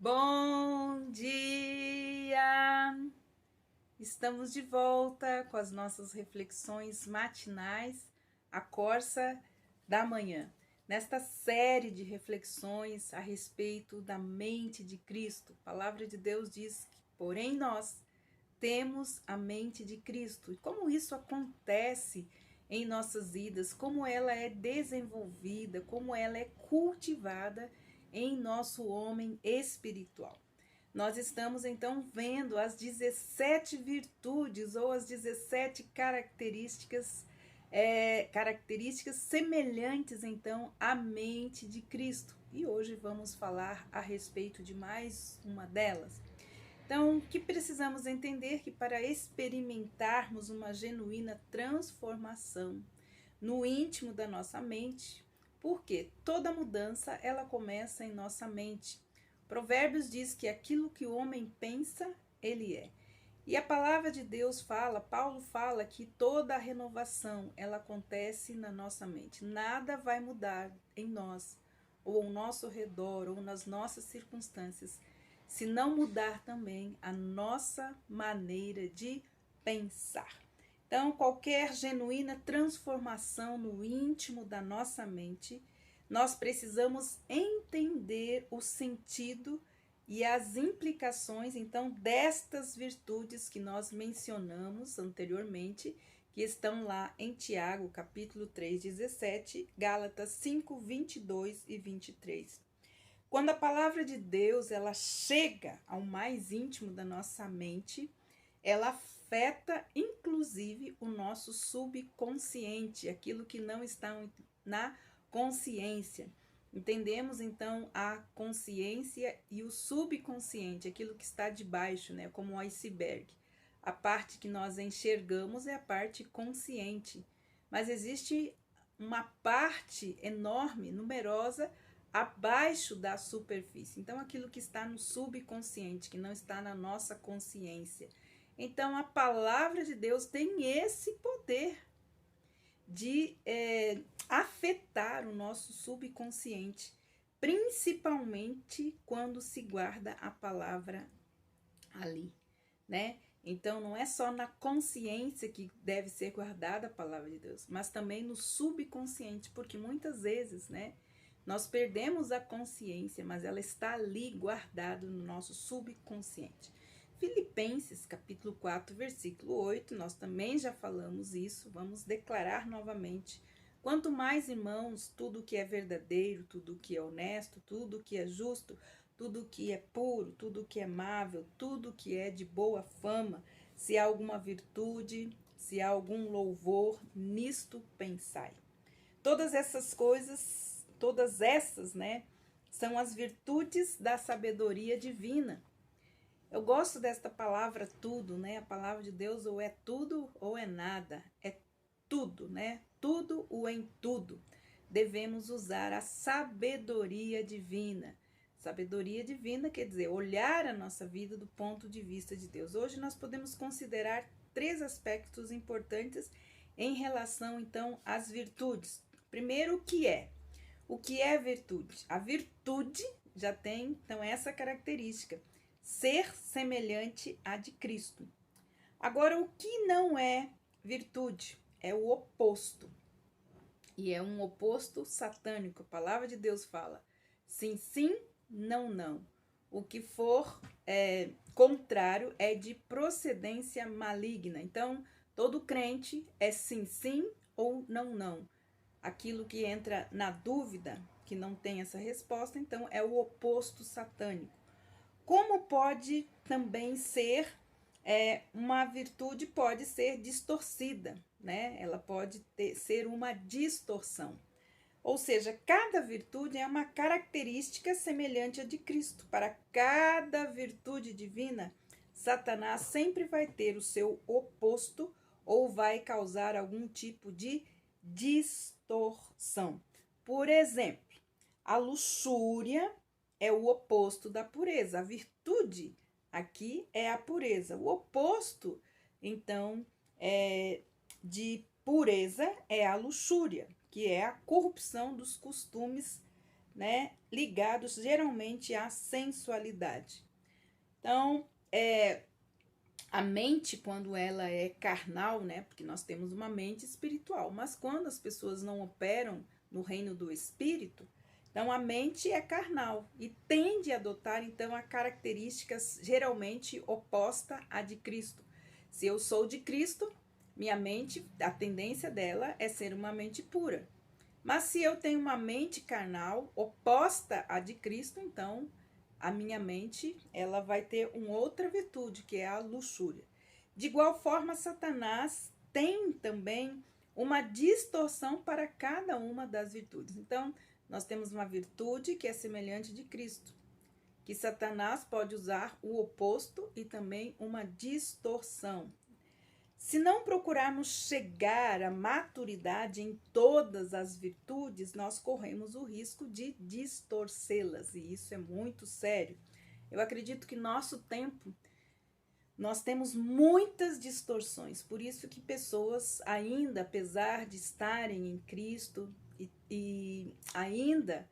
Bom dia! Estamos de volta com as nossas reflexões matinais, a Corsa da Manhã. Nesta série de reflexões a respeito da mente de Cristo, a palavra de Deus diz que, porém, nós temos a mente de Cristo. E como isso acontece em nossas vidas, como ela é desenvolvida, como ela é cultivada em nosso homem espiritual. Nós estamos então vendo as 17 virtudes ou as 17 características semelhantes então à mente de Cristo. E hoje vamos falar a respeito de mais uma delas. Então, o que precisamos entender que para experimentarmos uma genuína transformação no íntimo da nossa mente, porque toda mudança ela começa em nossa mente. Provérbios diz que aquilo que o homem pensa, ele é. E a palavra de Deus fala, Paulo fala que toda a renovação ela acontece na nossa mente. Nada vai mudar em nós, ou ao nosso redor, ou nas nossas circunstâncias, se não mudar também a nossa maneira de pensar. Então, qualquer genuína transformação no íntimo da nossa mente, nós precisamos entender o sentido e as implicações, então, destas virtudes que nós mencionamos anteriormente, que estão lá em Tiago, capítulo 3, 17, Gálatas 5, 22 e 23. Quando a palavra de Deus ela chega ao mais íntimo da nossa mente, ela afeta inclusive o nosso subconsciente, aquilo que não está na consciência. Entendemos então a consciência e o subconsciente, aquilo que está debaixo, né, como um iceberg. A parte que nós enxergamos é a parte consciente, mas existe uma parte enorme, numerosa, abaixo da superfície. Então, aquilo que está no subconsciente, que não está na nossa consciência. Então, a palavra de Deus tem esse poder de afetar o nosso subconsciente, principalmente quando se guarda a palavra ali, né? Então, não é só na consciência que deve ser guardada a palavra de Deus, mas também no subconsciente, porque muitas vezes, né, nós perdemos a consciência, mas ela está ali guardada no nosso subconsciente. Filipenses, capítulo 4, versículo 8, nós também já falamos isso, vamos declarar novamente. Quanto mais, irmãos, tudo que é verdadeiro, tudo que é honesto, tudo que é justo, tudo que é puro, tudo que é amável, tudo que é de boa fama, se há alguma virtude, se há algum louvor, nisto pensai. Todas essas coisas, né, são as virtudes da sabedoria divina. Eu gosto desta palavra tudo, né? A palavra de Deus ou é tudo ou é nada. É tudo, né? Tudo ou em tudo. Devemos usar a sabedoria divina. Sabedoria divina quer dizer olhar a nossa vida do ponto de vista de Deus. Hoje nós podemos considerar 3 aspectos importantes em relação, então, às virtudes. Primeiro, o que é? O que é virtude? A virtude já tem, então, essa característica. Ser semelhante à de Cristo. Agora, o que não é virtude? É o oposto. E é um oposto satânico. A palavra de Deus fala sim, sim, não, não. O que for contrário é de procedência maligna. Então, todo crente é sim, sim ou não, não. Aquilo que entra na dúvida, que não tem essa resposta, então é o oposto satânico. Como pode também ser uma virtude pode ser distorcida, né? Ela pode ser uma distorção. Ou seja, cada virtude é uma característica semelhante à de Cristo. Para cada virtude divina, Satanás sempre vai ter o seu oposto ou vai causar algum tipo de distorção. Por exemplo, a luxúria é o oposto da pureza. A virtude aqui é a pureza. O oposto, então, de pureza é a luxúria, que é a corrupção dos costumes né, ligados geralmente à sensualidade. Então, a mente, quando ela é carnal, né, porque nós temos uma mente espiritual, mas quando as pessoas não operam no reino do espírito, então a mente é carnal e tende a adotar então a características geralmente oposta à de Cristo. Se eu sou de Cristo, minha mente, a tendência dela é ser uma mente pura. Mas se eu tenho uma mente carnal oposta à de Cristo, então a minha mente ela vai ter uma outra virtude, que é a luxúria. De igual forma, Satanás tem também uma distorção para cada uma das virtudes. Então, nós temos uma virtude que é semelhante de Cristo, que Satanás pode usar o oposto e também uma distorção. Se não procurarmos chegar à maturidade em todas as virtudes, nós corremos o risco de distorcê-las, e isso é muito sério. Eu acredito que nosso tempo nós temos muitas distorções, por isso que pessoas ainda, apesar de estarem em Cristo e ainda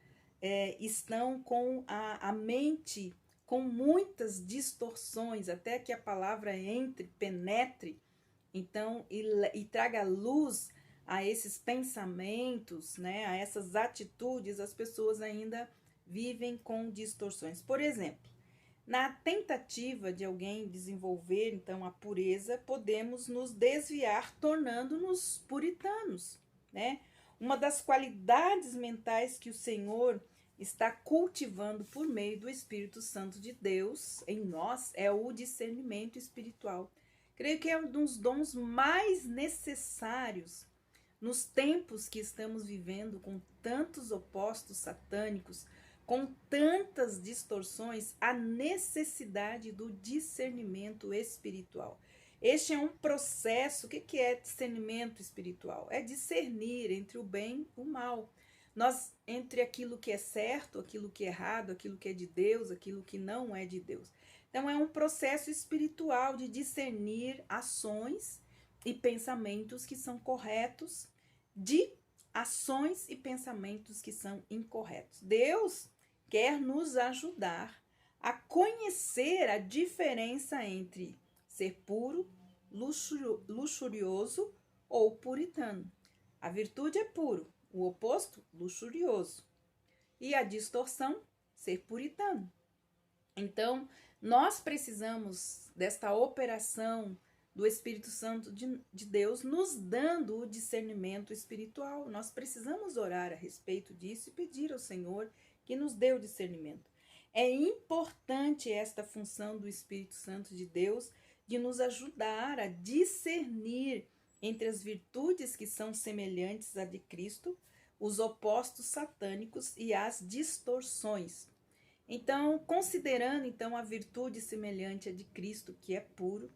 estão com a mente com muitas distorções, até que a palavra entre, penetre, então, e traga luz a esses pensamentos, né, a essas atitudes, as pessoas ainda vivem com distorções. Por exemplo, na tentativa de alguém desenvolver, então, a pureza, podemos nos desviar tornando-nos puritanos, né? Uma das qualidades mentais que o Senhor está cultivando por meio do Espírito Santo de Deus em nós é o discernimento espiritual. Creio que é um dos dons mais necessários nos tempos que estamos vivendo, com tantos opostos satânicos, com tantas distorções, a necessidade do discernimento espiritual. Este é um processo. O que é discernimento espiritual? É discernir entre o bem e o mal. Nós, entre aquilo que é certo, aquilo que é errado, aquilo que é de Deus, aquilo que não é de Deus. Então, é um processo espiritual de discernir ações e pensamentos que são corretos de ações e pensamentos que são incorretos. Deus quer nos ajudar a conhecer a diferença entre ser puro, luxurioso ou puritano. A virtude é puro, o oposto, luxurioso. E a distorção, ser puritano. Então, nós precisamos desta operação do Espírito Santo de Deus nos dando o discernimento espiritual. Nós precisamos orar a respeito disso e pedir ao Senhor que nos dê o discernimento. É importante esta função do Espírito Santo de Deus de nos ajudar a discernir entre as virtudes que são semelhantes à de Cristo, os opostos satânicos e as distorções. Então, considerando então a virtude semelhante à de Cristo, que é puro,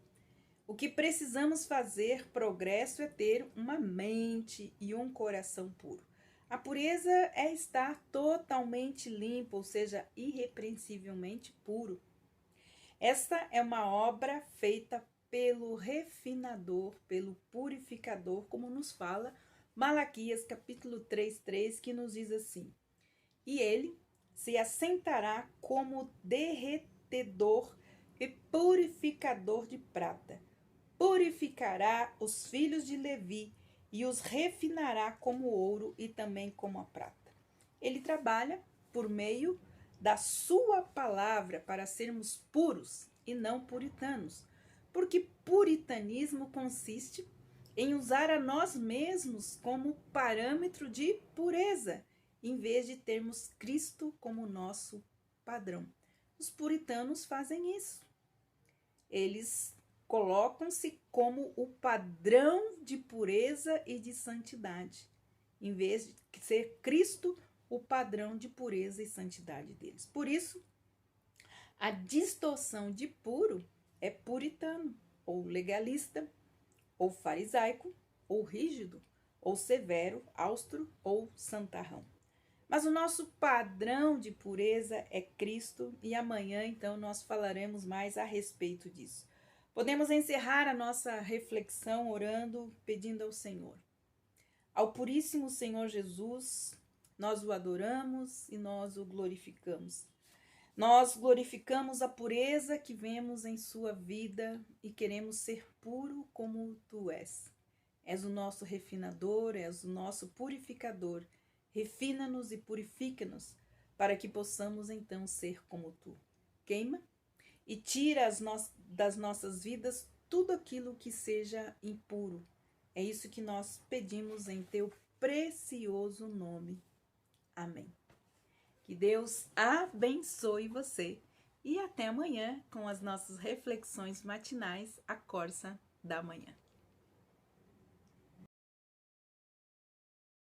o que precisamos fazer progresso é ter uma mente e um coração puro. A pureza é estar totalmente limpo, ou seja, irrepreensivelmente puro. Esta é uma obra feita pelo refinador, pelo purificador, como nos fala Malaquias capítulo 3:3, que nos diz assim: e ele se assentará como derretedor e purificador de prata. Purificará os filhos de Levi e os refinará como ouro e também como a prata. Ele trabalha por meio da sua palavra para sermos puros e não puritanos, porque puritanismo consiste em usar a nós mesmos como parâmetro de pureza, em vez de termos Cristo como nosso padrão. Os puritanos fazem isso. Eles colocam-se como o padrão de pureza e de santidade, em vez de ser Cristo o padrão de pureza e santidade deles. Por isso, a distorção de puro é puritano, ou legalista, ou farisaico, ou rígido, ou severo, austro ou santarrão. Mas o nosso padrão de pureza é Cristo, e amanhã então nós falaremos mais a respeito disso. Podemos encerrar a nossa reflexão orando, pedindo ao Senhor. Ao puríssimo Senhor Jesus, Nós o adoramos e nós o glorificamos. Nós glorificamos a pureza que vemos em sua vida e queremos ser puro como tu és. És o nosso refinador, és o nosso purificador. Refina-nos e purifica-nos para que possamos então ser como tu. Queima e tira das nossas vidas tudo aquilo que seja impuro. É isso que nós pedimos em teu precioso nome. Amém. Que Deus abençoe você e até amanhã com as nossas reflexões matinais, a Corsa da Manhã.